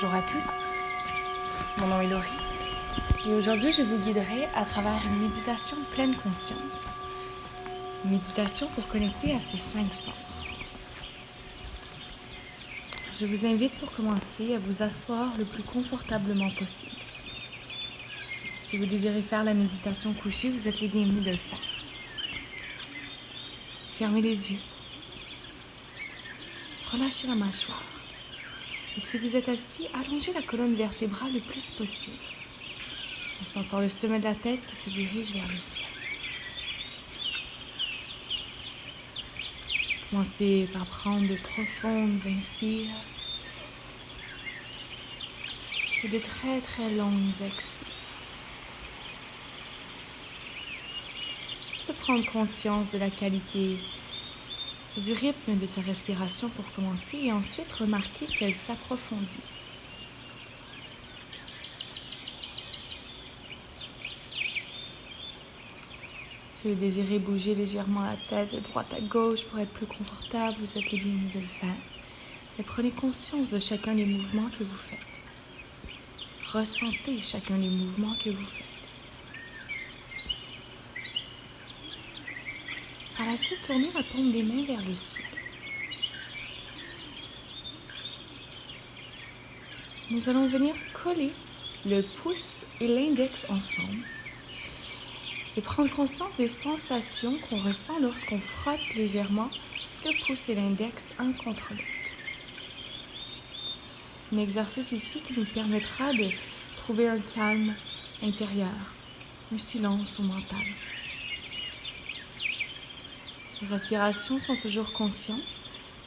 Bonjour à tous, mon nom est Laurie et aujourd'hui je vous guiderai à travers une méditation pleine conscience. Une méditation pour connecter à ces 5 sens. Je vous invite pour commencer à vous asseoir le plus confortablement possible. Si vous désirez faire la méditation couchée, vous êtes les bienvenus de le faire. Fermez les yeux. Relâchez la mâchoire. Et si vous êtes assis, allongez la colonne vertébrale le plus possible, en sentant le sommet de la tête qui se dirige vers le ciel. Commencez par prendre de profondes inspires et de très très longues expires. Juste prendre conscience de la qualité et du rythme de sa respiration pour commencer et ensuite remarquer qu'elle s'approfondit. Si vous désirez bouger légèrement la tête de droite à gauche pour être plus confortable, vous êtes les bienvenus de le faire. Et prenez conscience de chacun des mouvements que vous faites. Ressentez chacun des mouvements que vous faites. Par la suite, tournez la paume des mains vers le ciel. Nous allons venir coller le pouce et l'index ensemble et prendre conscience des sensations qu'on ressent lorsqu'on frotte légèrement le pouce et l'index un contre l'autre. Un exercice ici qui nous permettra de trouver un calme intérieur, un silence au mental. Les respirations sont toujours conscientes.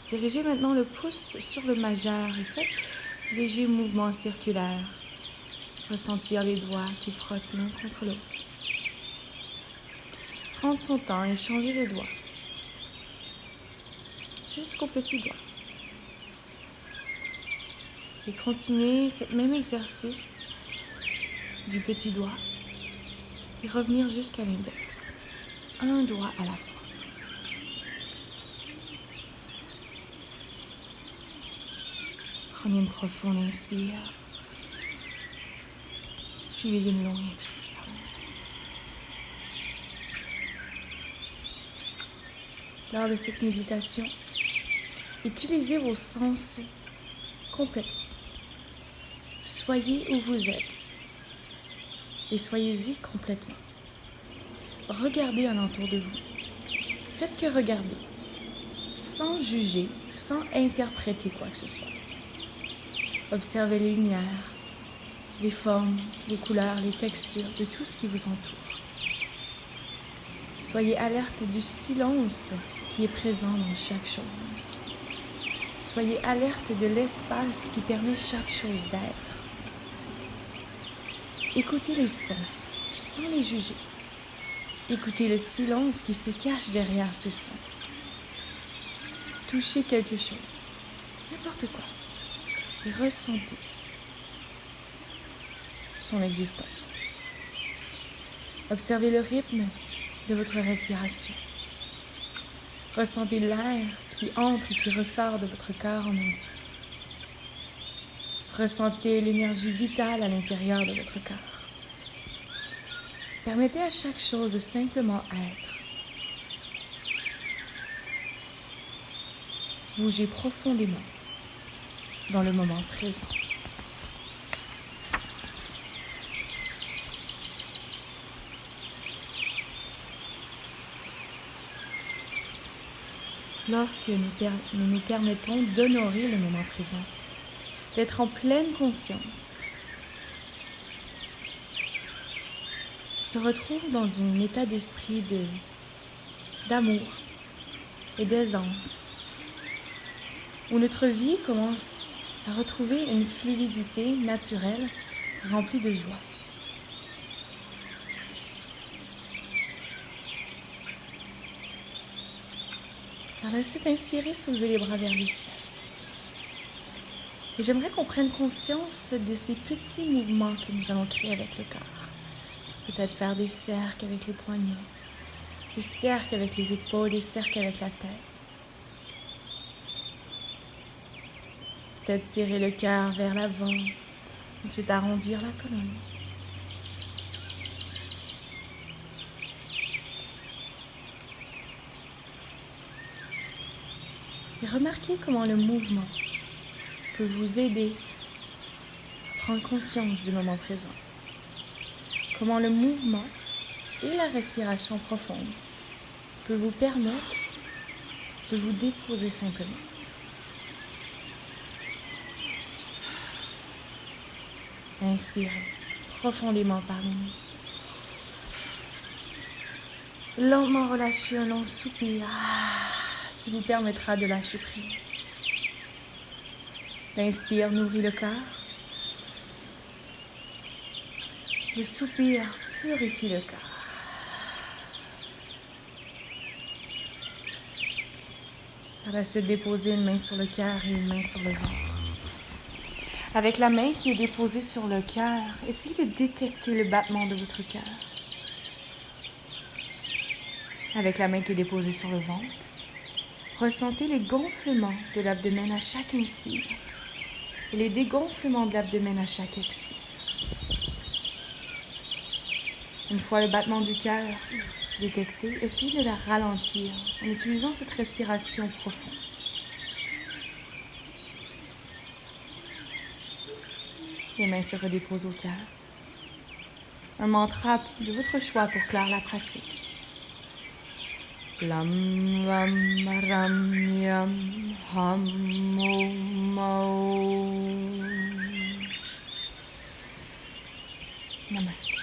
Dirigez maintenant le pouce sur le majeur et faites léger mouvement circulaire. Ressentir les doigts qui frottent l'un contre l'autre. Prendre son temps et changer de doigt jusqu'au petit doigt. Et continuer ce même exercice du petit doigt et revenir jusqu'à l'index. Un doigt à la fois. Prenez une profonde inspire. Suivez d'une longue expire. Lors de cette méditation, utilisez vos sens complètement. Soyez où vous êtes et soyez-y complètement. Regardez alentour de vous. Faites que regarder, sans juger, sans interpréter quoi que ce soit. Observez les lumières, les formes, les couleurs, les textures de tout ce qui vous entoure. Soyez alerte du silence qui est présent dans chaque chose. Soyez alerte de l'espace qui permet chaque chose d'être. Écoutez les sons sans les juger. Écoutez le silence qui se cache derrière ces sons. Touchez quelque chose, n'importe quoi, et ressentez son existence. Observez le rythme de votre respiration. Ressentez l'air qui entre et qui ressort de votre corps en entier. Ressentez l'énergie vitale à l'intérieur de votre corps. Permettez à chaque chose de simplement être. Bougez profondément dans le moment présent. Lorsque nous nous permettons d'honorer le moment présent, d'être en pleine conscience, se retrouve dans un état d'esprit d'amour et d'aisance, où notre vie commence à retrouver une fluidité naturelle remplie de joie. Par la suite, inspirez, soulevez les bras vers le ciel. Et j'aimerais qu'on prenne conscience de ces petits mouvements que nous allons créer avec le corps. Peut-être faire des cercles avec les poignets, des cercles avec les épaules, des cercles avec la tête. Peut-être tirer le cœur vers l'avant. Ensuite, arrondir la colonne. Et remarquez comment le mouvement peut vous aider à prendre conscience du moment présent. Comment le mouvement et la respiration profonde peut vous permettre de vous déposer simplement. Inspirez profondément par le nez. Lentement relâchez un long soupir qui vous permettra de lâcher prise. L'inspire nourrit le cœur. Le soupir purifie le cœur. Par la suite, déposez une main sur le cœur et une main sur le ventre. Avec la main qui est déposée sur le cœur, essayez de détecter le battement de votre cœur. Avec la main qui est déposée sur le ventre, ressentez les gonflements de l'abdomen à chaque inspire et les dégonflements de l'abdomen à chaque expire. Une fois le battement du cœur détecté, essayez de la ralentir en utilisant cette respiration profonde. Les mains se redéposent au cœur. Un mantra de votre choix pour clore la pratique. Lam ram ram yam ham om om. Namaste.